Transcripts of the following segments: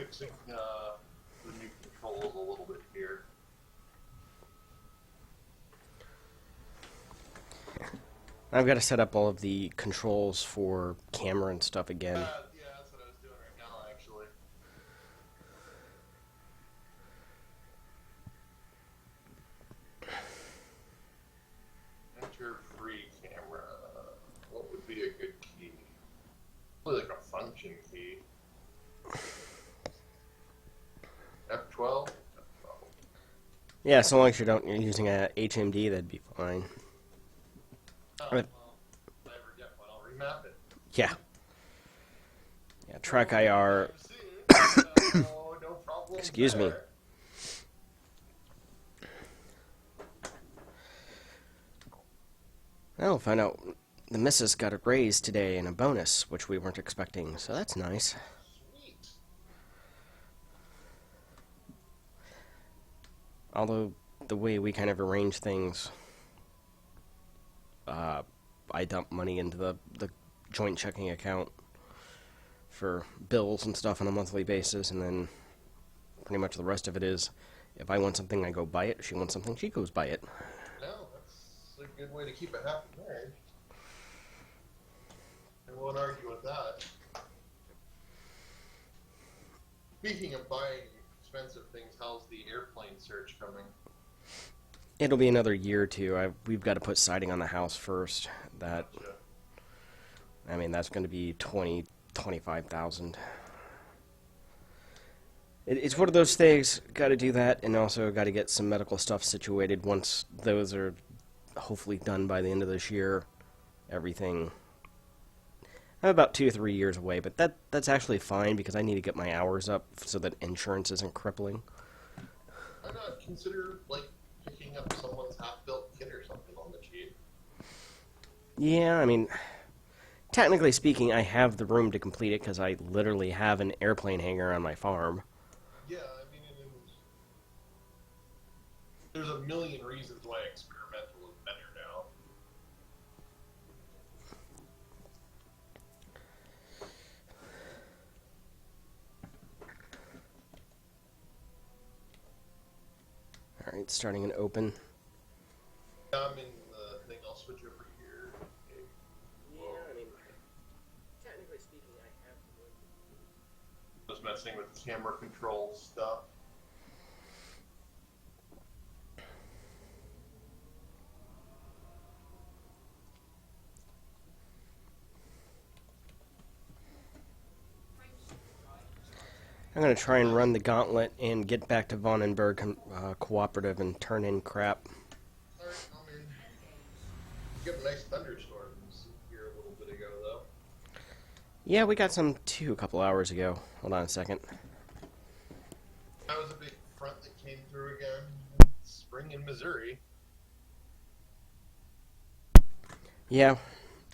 fixing the new controls a little bit here. I've got to set up all of the controls for camera and stuff again. Yeah, that's what I was doing right now, actually. Enter free camera. What would be a good key? Probably like a function key. F12? F12. Yeah, so long as you're using a HMD, that'd be fine. Oh, well, if I ever get one, I'll remap it. Yeah. Yeah, track IR. No problem. Excuse me. Well, we'll find out the missus got a raise today and a bonus, which we weren't expecting, so that's nice. Sweet. Although, the way we kind of arrange things, I dump money into the joint checking account for bills and stuff on a monthly basis, and then pretty much the rest of it is, if I want something, I go buy it. If she wants something, she goes buy it. No, that's a good way to keep a happy marriage. I won't argue with that. Speaking of buying expensive things, how's the airplane search coming? It'll be another year or two. We've got to put siding on the house first. That, Gotcha. I mean, that's going to be 25,000. It's one of those things. Got to do that, and also got to get some medical stuff situated. Once those are hopefully done by the end of this year, everything. I'm about 2 or 3 years away, but that's actually fine because I need to get my hours up so that insurance isn't crippling. Why not consider picking up someone's half-built kit or something on the cheap? Yeah, I mean, technically speaking, I have the room to complete it because I literally have an airplane hangar on my farm. Yeah, I mean, there's a million reasons why experimental is better now. Alright, starting an open. I'm in the thing, I'll switch over here. Okay. Yeah, I mean, technically speaking, I have the room. Just messing with camera control stuff. I'm going to try and run the gauntlet and get back to Vonenberg Cooperative and turn in crap. Alright, I'm in. You got a nice thunderstorm here a little bit ago, though. Yeah, we got some too a couple hours ago. Hold on a second. That was a big front that came through again. Spring in Missouri. Yeah.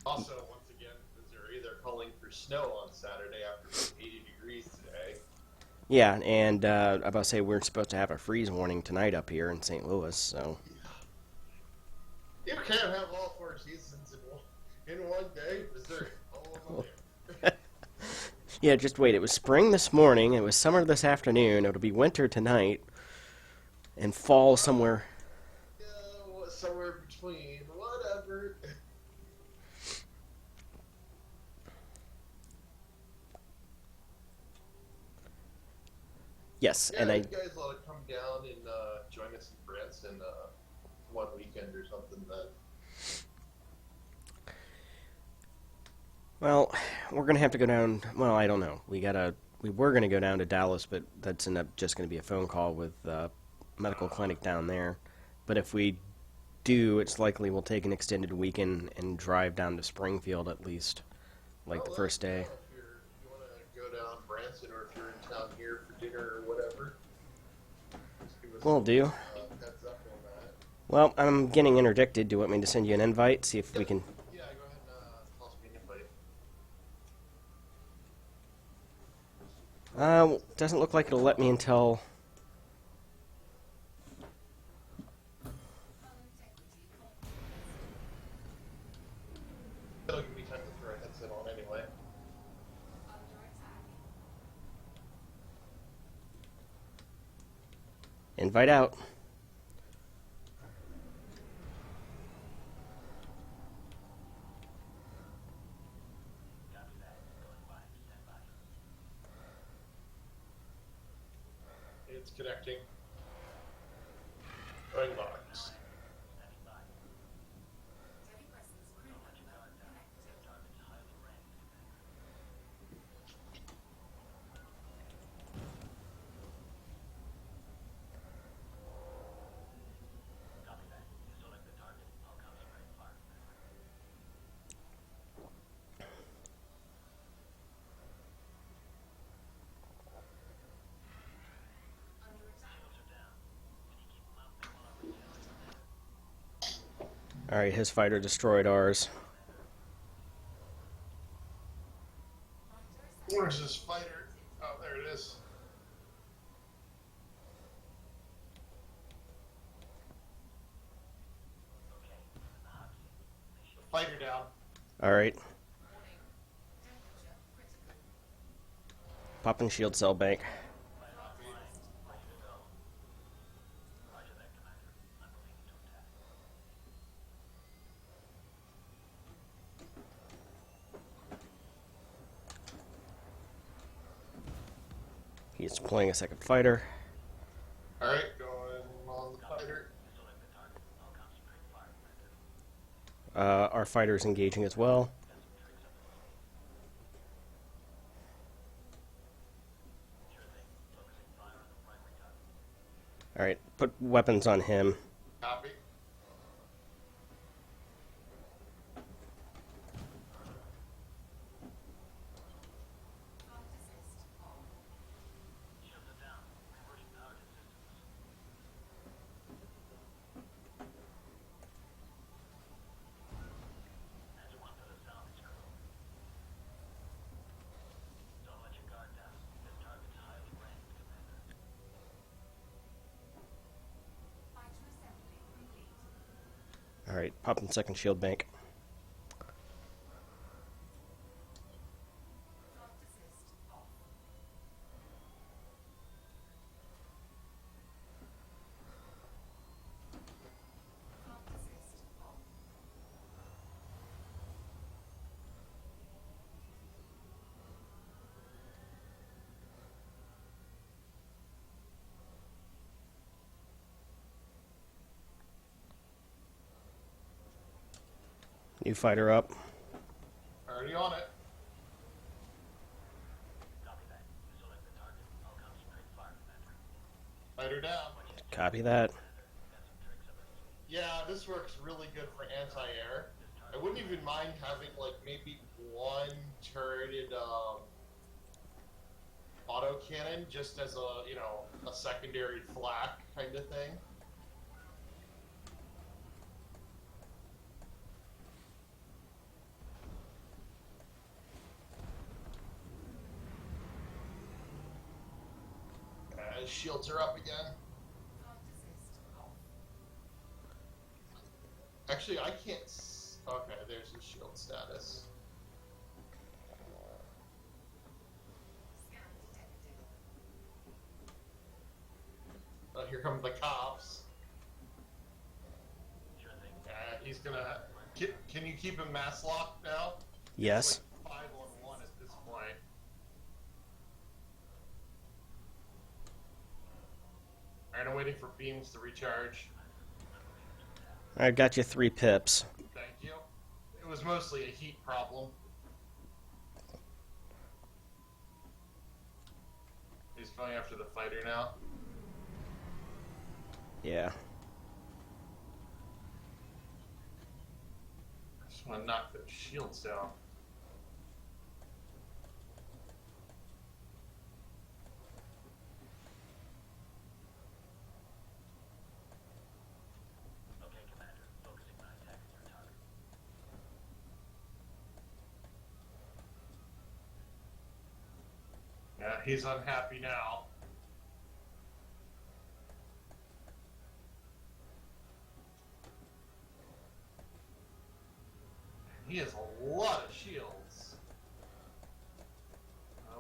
Also, once again, Missouri, they're calling for snow on Saturday after 80 degrees today. Yeah, and I was about to say we're supposed to have a freeze warning tonight up here in St. Louis, so... You can't have all 4 seasons in one day. Missouri, all of them there. Yeah, just wait. It was spring this morning, it was summer this afternoon, it'll be winter tonight, and fall somewhere... Yeah, somewhere between, whatever. Yes, Yeah, and I... you guys ought to come down and join us in Branson one weekend or something then. Well, we're gonna have to go down... Well, I don't know. We were gonna go down to Dallas, but that's just gonna be a phone call with medical clinic down there. But if we do, it's likely we'll take an extended weekend and drive down to Springfield at least, like the first day. If you want to go down Branson, or if you're in town here for dinner or whatever, just give us Will do. heads up on that. Well, I'm getting interdicted. Do you want me to send you an invite? See if we can... Yeah, go ahead and toss me an invite. Doesn't look like it'll let me until... It'll give me time to throw a headset on anyway. Invite out. It's connecting. Going box. Alright, his fighter destroyed ours. Where's this fighter? Oh, there it is. Fighter down. Alright. Popping shield cell bank. He's deploying a second fighter. Alright, going on the fighter. Our fighter is engaging as well. Alright, put weapons on him. Copy. Alright, popping second shield bank. New fighter up. Already on it. Fighter down. Copy that. Yeah, this works really good for anti-air. I wouldn't even mind having like maybe one turreted autocannon just as a, you know, a secondary flak kind of thing. Shields are up again. Actually, I can't. Okay, there's the shield status. Oh, here come the cops. He's gonna. Can you keep him mass locked now? Yes. It's like 5-on-1 at this point. Alright, I'm waiting for beams to recharge. I got you 3 pips. Thank you. It was mostly a heat problem. He's going after the fighter now. Yeah. I just want to knock those shields down. Yeah, he's unhappy now. He has a lot of shields.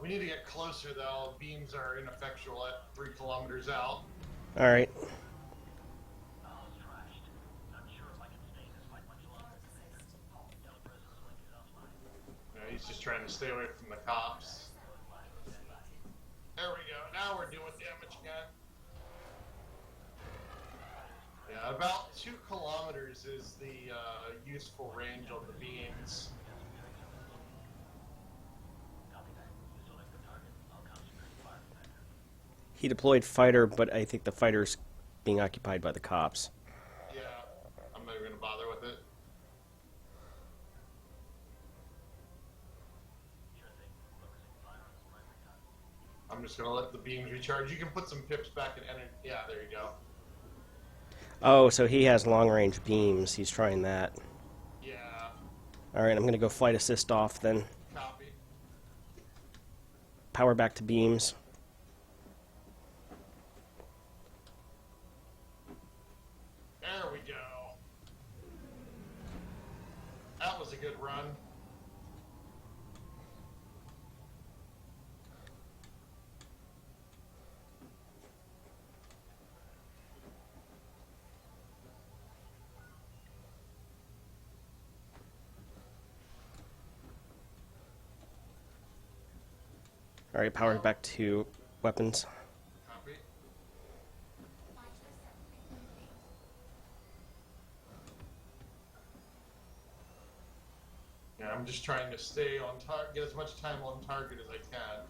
We need to get closer though. Beams are ineffectual at 3 kilometers out. All right. He's just trying to stay away from the cops. There we go. Now we're doing damage again. Yeah, about 2 kilometers is the useful range on the beams. He deployed fighter, but I think the fighter's being occupied by the cops. Yeah, I'm not even going to bother with it. I'm just going to let the beams recharge. You can put some pips back in energy. Yeah, there you go. Oh, so he has long-range beams. He's trying that. Yeah. All right, I'm going to go flight assist off then. Copy. Power back to beams. There we go. That was a good run. All right, power back to weapons. Copy. Yeah, I'm just trying to stay on target, get as much time on target as I can.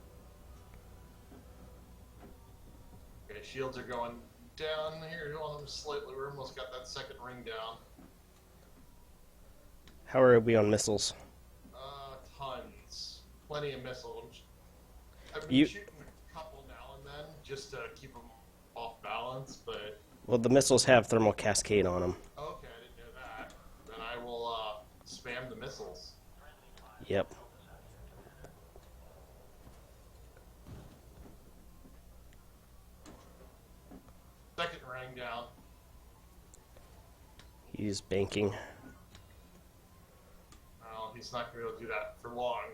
Okay, shields are going down here. One of them slightly. We're almost got that second ring down. How are we on missiles? Tons. Plenty of missiles. I've been You- shooting a couple now and then just to keep them off balance, but Well, the missiles have thermal cascade on them. okay, I didn't know that. Then I will spam the missiles. Yep. Second ring down. He's banking. Well, he's not going to be able to do that for long.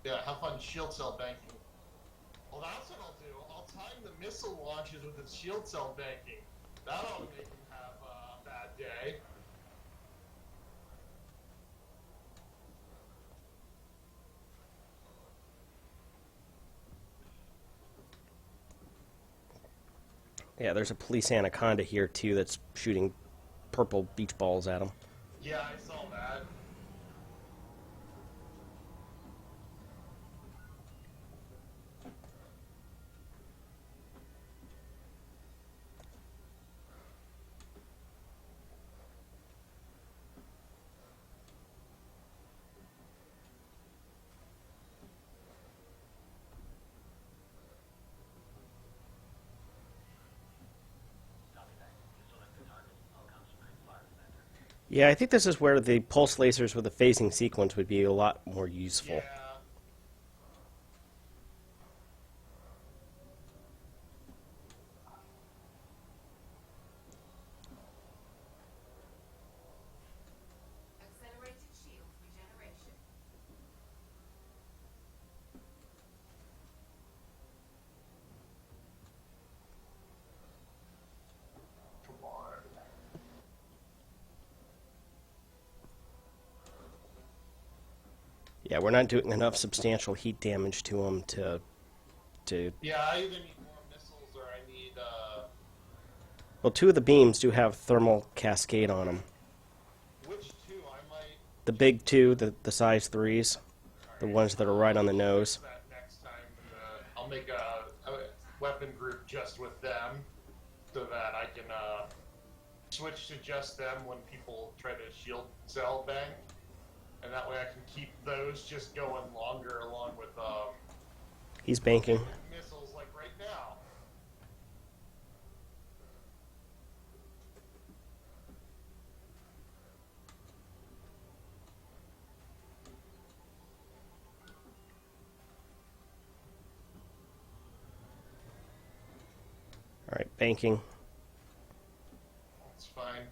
Yeah, have fun shield cell banking. Well, that's what I'll do. I'll time the missile launches with his shield cell banking. That'll make him have a bad day. Yeah, there's a police anaconda here too that's shooting purple beach balls at him. Yeah, I saw that. Yeah, I think this is where the pulse lasers with the phasing sequence would be a lot more useful. Yeah. Accelerated shield regeneration. Come on. Yeah, we're not doing enough substantial heat damage to him to Yeah, I either need more missiles or I need, Well, 2 of the beams do have thermal cascade on them. which two? I might... The big 2, the size 3s, the Alright, ones that are right on the I'll nose. fix that next time. I'll make a weapon group just with them so that I can switch to just them when people try to shield cell bank. And that way I can keep those just going longer along with He's banking. missiles like right now. All right, banking. That's fine.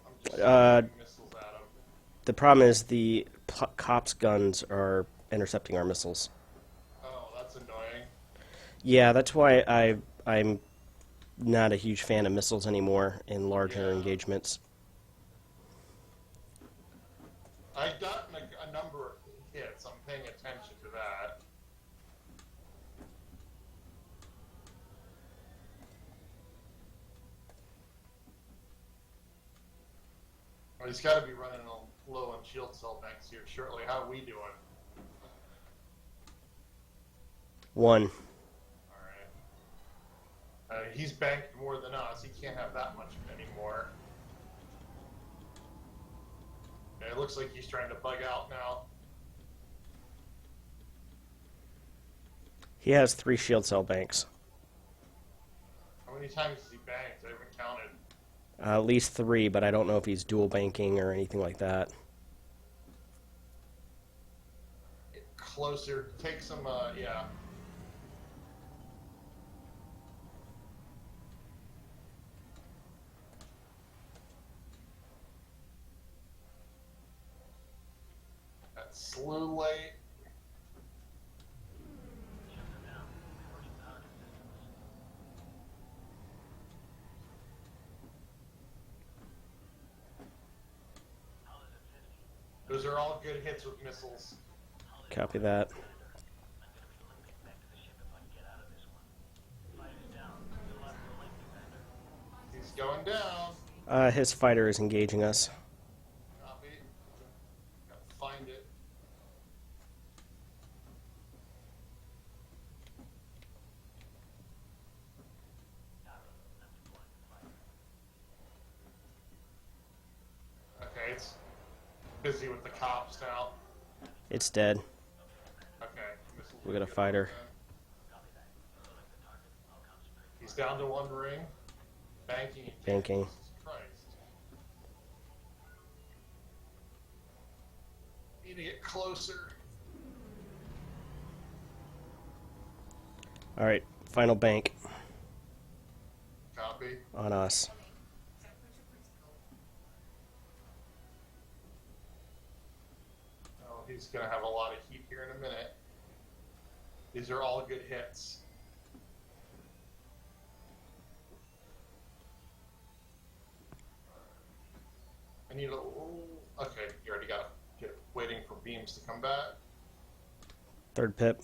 I'm just shooting missiles at them. The problem is the cops' guns are intercepting our missiles. Oh, that's annoying. Yeah, that's why I'm not a huge fan of missiles anymore in larger Yeah. engagements. I've gotten a number of hits. I'm paying attention to that. Well, he's got to be running low on shield cell banks here shortly. How are we doing? 1. All right. He's banked more than us. He can't have that much anymore. And it looks like he's trying to bug out now. He has 3 shield cell banks. How many times has he banked? I haven't counted. At least 3, but I don't know if he's dual banking or anything like that. Closer. Take some, yeah. That's slew late. Those are all good hits with missiles. Copy that. He's going down. His fighter is engaging us. Copy. Gotta find it. Okay, it's busy with the cops now. It's dead. Okay. missiles We got a get fighter. in. He's down to 1 ring. Banking again. Banking. Jesus Christ. Need to get closer. Alright, final bank Copy. on us. Temperature critical. Oh, he's gonna have a lot of heat here in a minute. These are all good hits. I need a. Okay, you already got it. Waiting for beams to come back. 3rd pip.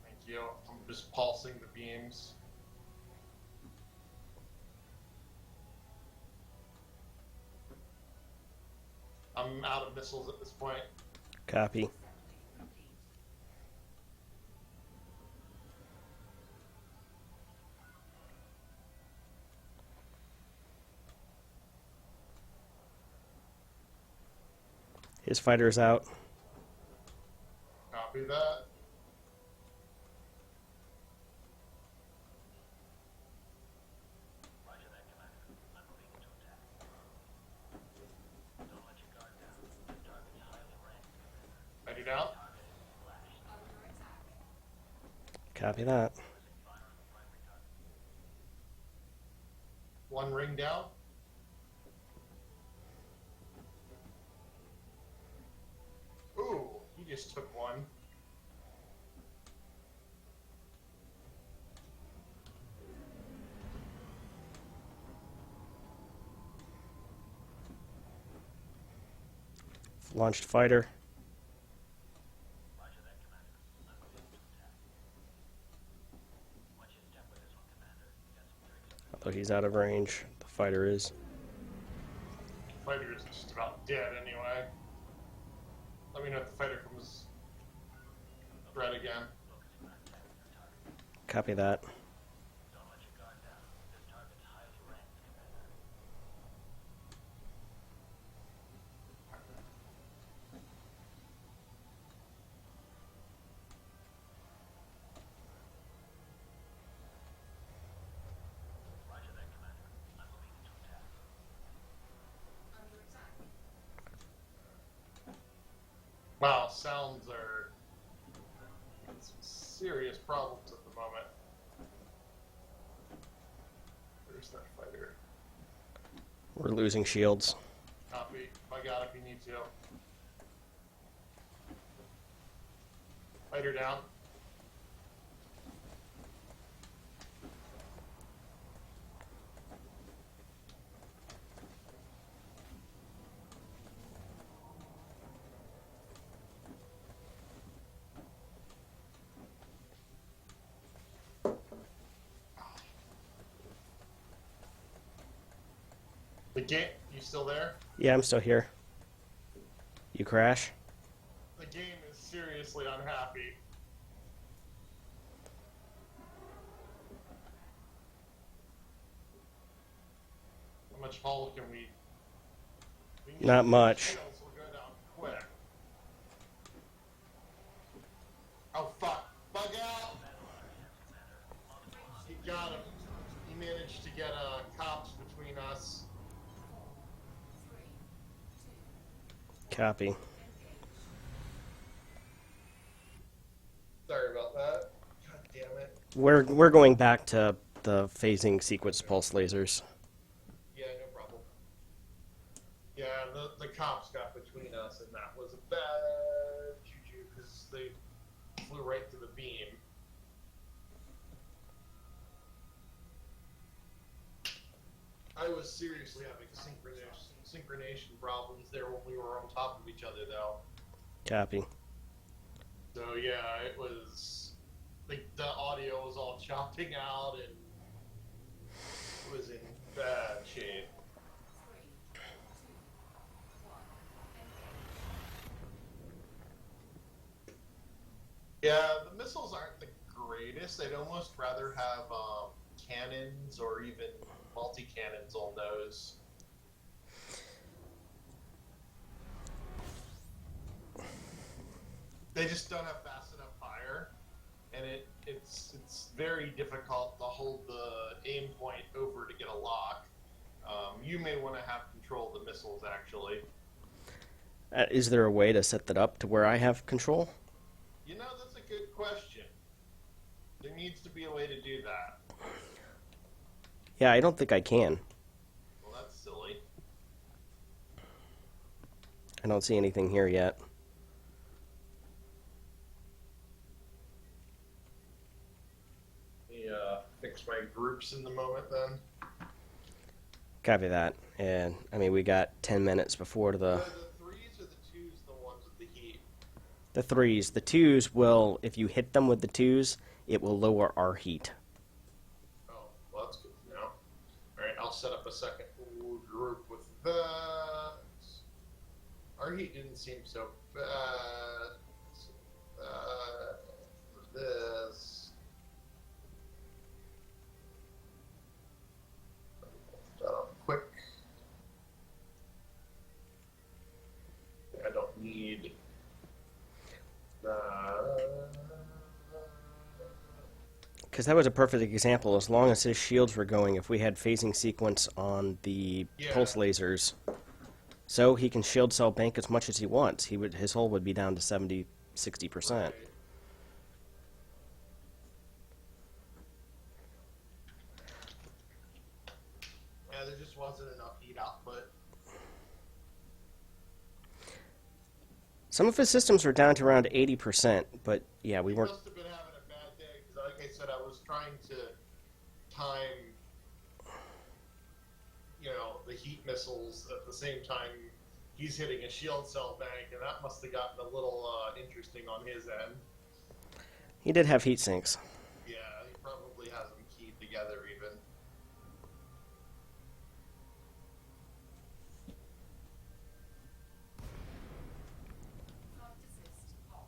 Thank you. I'm just pulsing the beams. I'm out of missiles at this point. Copy. Complete. His fighter is out. Copy that. Ready down? Under attack. Copy that. 1 ring down. Ooh, he just took 1. Launched fighter. Although he's out of range, the fighter is. Fighter is just about dead anyway. Let me know if the fighter comes red again. Copy that. Under attack. Wow, sounds are some serious problems at the moment. Where's that fighter? We're losing shields. Copy. I got if you need to. Fighter down. The game, you still there? Yeah, I'm still here. You crash? The game is seriously unhappy. How much hull can we need Not much. shields will go down quick. Oh fuck! Bug out! He got him. He managed to get cops between us. Copy. Sorry about that. God damn it. We're going back to the phasing sequence pulse lasers. Yeah, no problem. Yeah, the cops got between us, and that was a bad juju because they flew right to the beam. I was seriously having synchronization problems there when we were on top of each other, though. Copy. So yeah, it was like the audio was all chopping out, and it was in bad shape. Yeah, the missiles aren't the greatest. I'd almost rather have cannons or even multi-cannons on those. They just don't have fast enough fire, and it's very difficult to hold the aim point over to get a lock. You may want to have control of the missiles, actually. Is there a way to set that up to where I have control? You know, that's a good question. There needs to be a way to do that. Yeah, I don't think I can. Well, that's silly. I don't see anything here yet. Let me fix my groups in the moment then. Copy that. And, I mean, we got 10 minutes before the The threes or the twos, the ones with the heat? the threes. The twos will, if you hit them with the twos, it will lower our heat. Oh, well, that's good to know. Alright, I'll set up a second group with that. Our heat didn't seem so bad. This. Put that on quick. I don't need that. Because that was a perfect example. As long as his shields were going, if we had phasing sequence on the Yeah. pulse lasers, so he can shield cell bank as much as he wants. His hull would be down to 70, 60%. Right. Yeah, there just wasn't enough heat output. Some of his systems were down to around 80%, but yeah, we He weren't. must have been having a bad day because, like I said, I was trying to time, the heat missiles at the same time he's hitting a shield cell bank, and that must have gotten a little interesting on his end. He did have heat sinks. Yeah, he probably has them keyed together even. Flight assist off.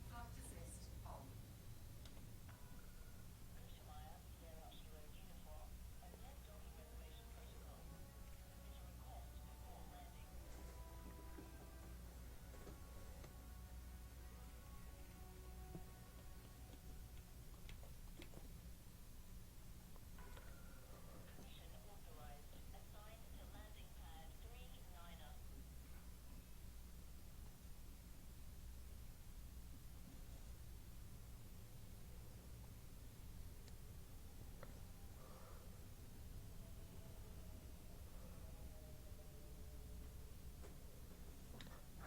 Flight assist on.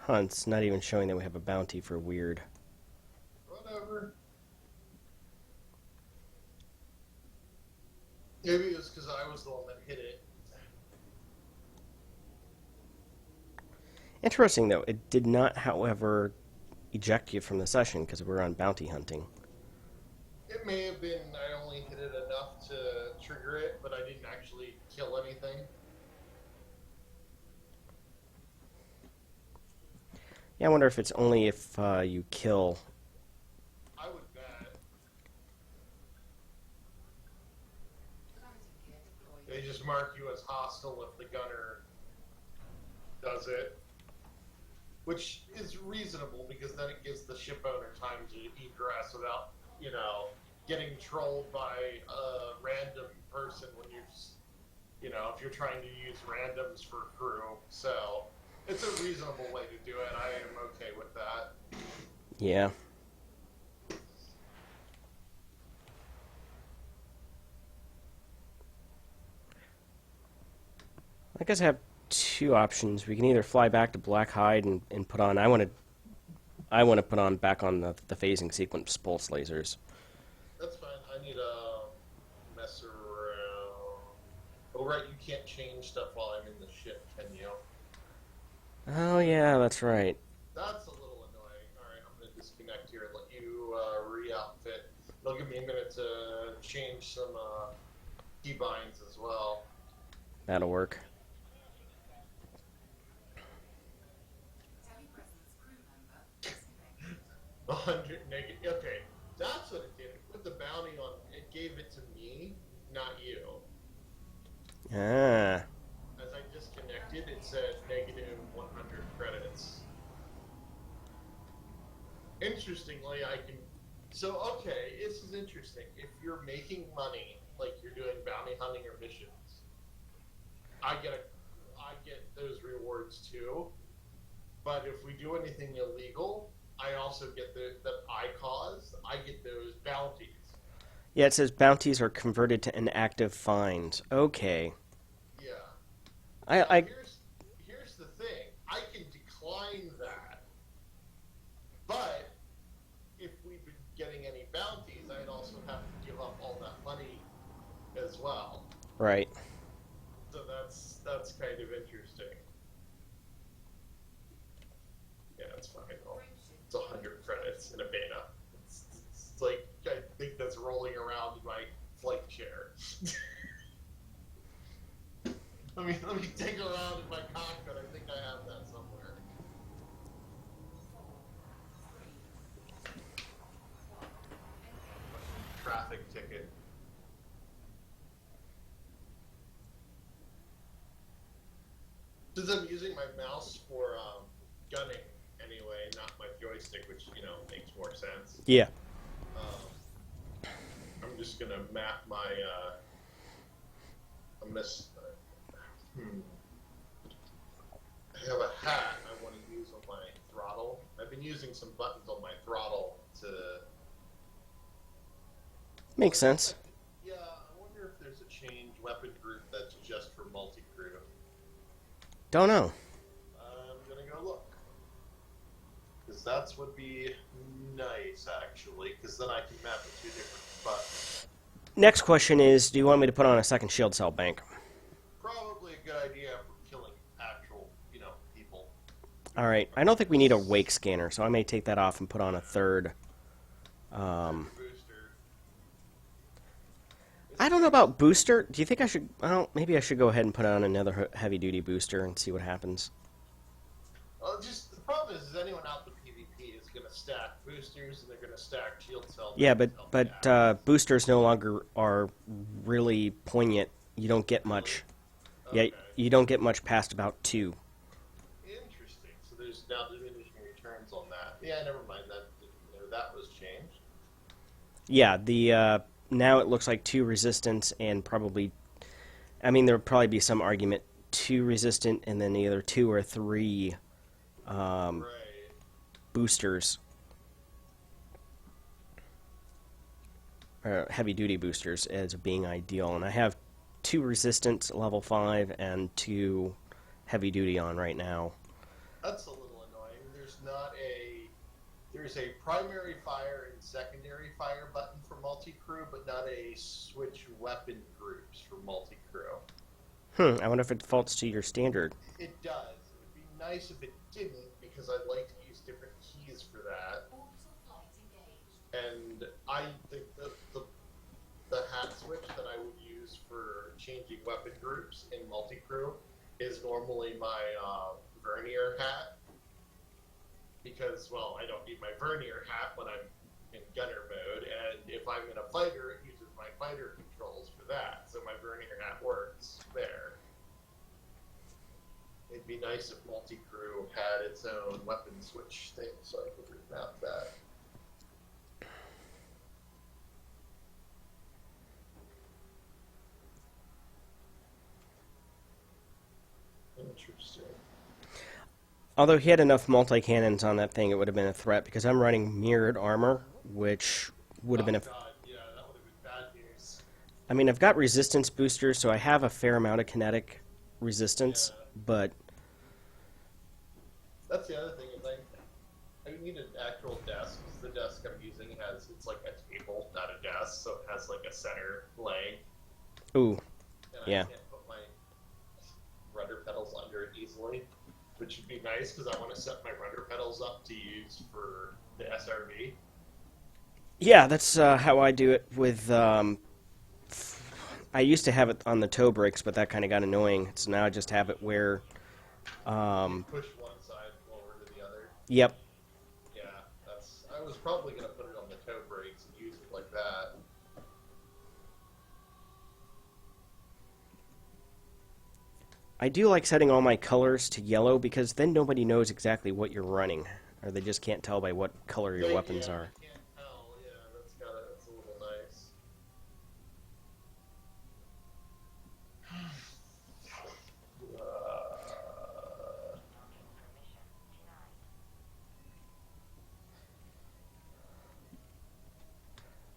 Huh, it's not even showing that we have a bounty for weird. Whatever. Maybe it was because I was the one that hit it. Interesting, though, it did not, however, eject you from the session because we're on bounty hunting. It may have been I only hit it enough to trigger it, but I didn't actually kill anything. Yeah, I wonder if it's only if you kill. I would bet. Planting gear deployed. They just mark you as hostile if the gunner does it. Which is reasonable because then it gives the ship owner time to egress without, getting trolled by a random person when if you're trying to use randoms for crew. So it's a reasonable way to do it. I am okay with that. Yeah. I guess I have two options. We can either fly back to Black Hide and put on. I want to put on back on the phasing sequence pulse lasers. That's fine. I need to mess around. Oh, right, you can't change stuff while I'm in the ship, can you? Oh yeah, that's right. That's a little annoying. Alright, I'm going to disconnect here and let you re-outfit. It'll give me a minute to change some keybinds as well. That'll work. Telepresence crew member disconnected. 100 negative. Okay, that's what it did. It put the bounty on. It gave it to me, not you. Ah. As I disconnected, it said negative 100 credits. Interestingly, I can. So, okay, this is interesting. If you're making money, like you're doing bounty hunting or missions, I get those rewards too. But if we do anything illegal, I also get that I caused. I get those bounties. Yeah, it says bounties are converted to inactive fines. Okay. Yeah. I Here's the thing. I can decline that, but if we've been getting any bounties, I'd also have to give up all that money as well. right. So that's kind of interesting. Yeah, it's fine. It's 100 credits in a beta. It's like I think that's rolling around in my flight chair. let me dig around in my cockpit. I think I have that somewhere. Traffic ticket. Since I'm using my mouse for gunning anyway, not my joystick, which makes more sense. Yeah. I'm just gonna map my. I have a hat I want to use on my throttle. I've been using some buttons on my throttle to. Makes sense. Yeah, I wonder if there's a change weapon group that's just for multi-crew. Don't know. I'm gonna go look. Because that would be nice, actually. Because then I can map the two different buttons. Next question is, do you want me to put on a second shield cell bank? Probably a good idea for killing actual, people. All right. I don't think we need a wake scanner, so I may take that off and put on a third. Booster. I don't know about booster. Do you think I should? Maybe I should go ahead and put on another heavy-duty booster and see what happens. Well, just the problem is anyone out the PvP is going to stack boosters and they're going to stack shield cells. Yeah, but boosters no longer are really poignant. You don't get much. Okay. Yeah, you don't get much past about 2. Interesting. So there's now diminishing returns on that. Yeah, never mind that. That was changed. Yeah, the now it looks like 2 resistance and probably. I mean, there would probably be some argument 2 resistant and then either 2 or 3 Right. boosters. Heavy duty boosters as being ideal, and I have 2 resistance level 5 and 2 heavy duty on right now. That's a little annoying. There's a primary fire and secondary fire button for multi-crew, but not a switch weapon groups for multi-crew. I wonder if it defaults to your standard. It does. It would be nice if it didn't, because I'd like to use different keys for that. Orbital flight engaged. And I think that the hat switch that I would use for changing weapon groups in multi-crew is normally my vernier hat. Because, well, I don't need my vernier hat when I'm in gunner mode, and if I'm in a fighter, it uses my fighter controls for that, so my vernier hat works there. It'd be nice if multi-crew had its own weapon switch thing, so I could remap that. Interesting. Although he had enough multi-cannons on that thing, it would have been a threat, because I'm running mirrored armor, which would have been a... God, yeah, that would have been bad news. I mean, I've got resistance boosters, so I have a fair amount of kinetic resistance, but... That's the other thing, is I need an actual desk, because the desk I'm using it's like a table, not a desk, so it has like a center leg. Ooh, And yeah. I can't put my rudder pedals under it easily, which would be nice, because I want to set my rudder pedals up to use for the SRV. Yeah, that's how I do it with... I used to have it on the toe brakes, but that kind of got annoying, so now I just have it where... You push one side forward to the other. Yep. Yeah, I was probably going to put it on the toe brakes and use it like that. I do like setting all my colors to yellow, because then nobody knows exactly what you're running, or they just can't tell by what color your weapons are. I can't tell. Yeah, that's a little nice.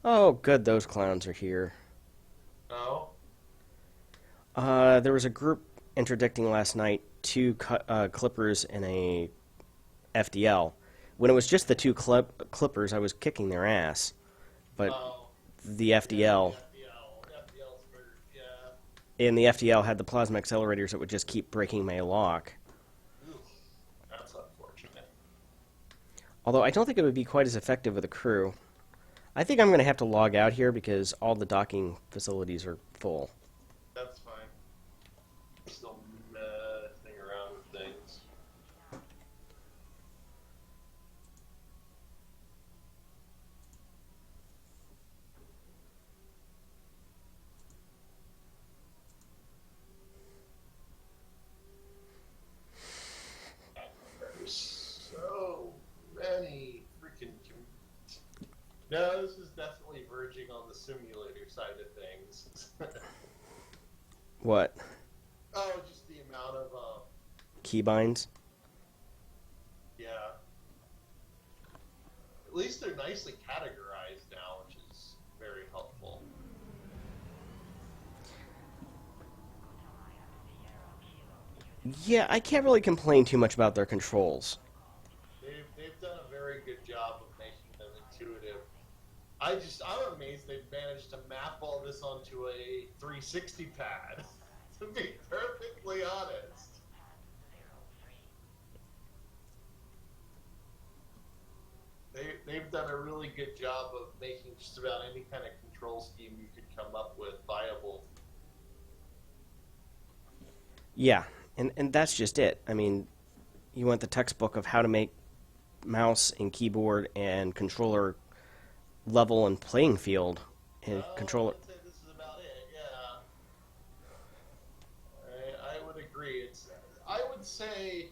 Oh, good, those clowns are here. No? There was a group interdicting last night, two clippers and a FDL. When it was just the two clippers, I was kicking their ass. But the FDL... FDL's for, yeah. And the FDL had the plasma accelerators that would just keep breaking my lock. Oof, that's unfortunate. Although I don't think it would be quite as effective with a crew. I think I'm going to have to log out here because all the docking facilities are full. That's fine. Still messing around with things. There's so many freaking. No, this is definitely verging on the simulator side of things. What? Oh, just the amount of Keybinds? yeah. At least they're nicely categorized now, which is very helpful. Yeah, I can't really complain too much about their controls. They've done a very good job of making them intuitive. I'm amazed they've managed to map all this onto a 360 pad. To be perfectly honest. They've done a really good job of making just about any kind of control scheme you could come up with viable. Yeah, and that's just it. I mean, you want the textbook of how to make mouse and keyboard and controller level and playing field. And controller. I'd say this is about it, yeah. I would agree. I would say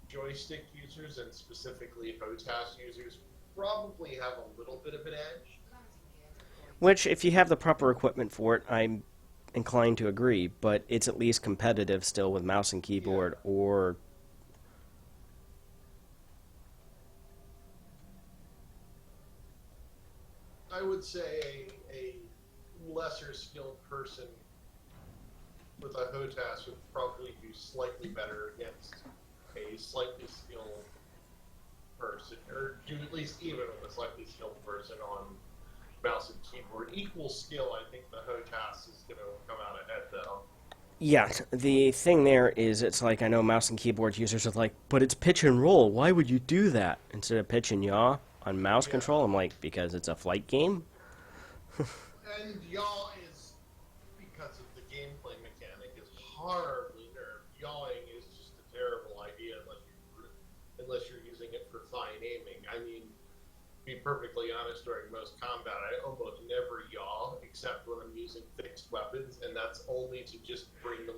joystick users and specifically HOTAS users probably have a little bit of an edge. Which, if you have the proper equipment for it, I'm inclined to agree, but it's at least competitive still with mouse and keyboard, or... I would say a lesser skilled person with a HOTAS would probably do slightly better against a slightly skilled person, or do at least even with a slightly skilled person on mouse and keyboard. Equal skill, I think the HOTAS is going to come out ahead, though. Yeah, the thing there is, it's like, I know mouse and keyboard users are like, but it's pitch and roll, why would you do that? Instead of pitch and yaw, on mouse Yeah. control. I'm like, because it's a flight game. And yaw is because of the gameplay mechanic is horribly nerfed. Yawing is just a terrible idea unless you're using it for fine aiming. I mean, to be perfectly honest, during most combat, I almost never yaw except when I'm using fixed weapons, and that's only to just bring them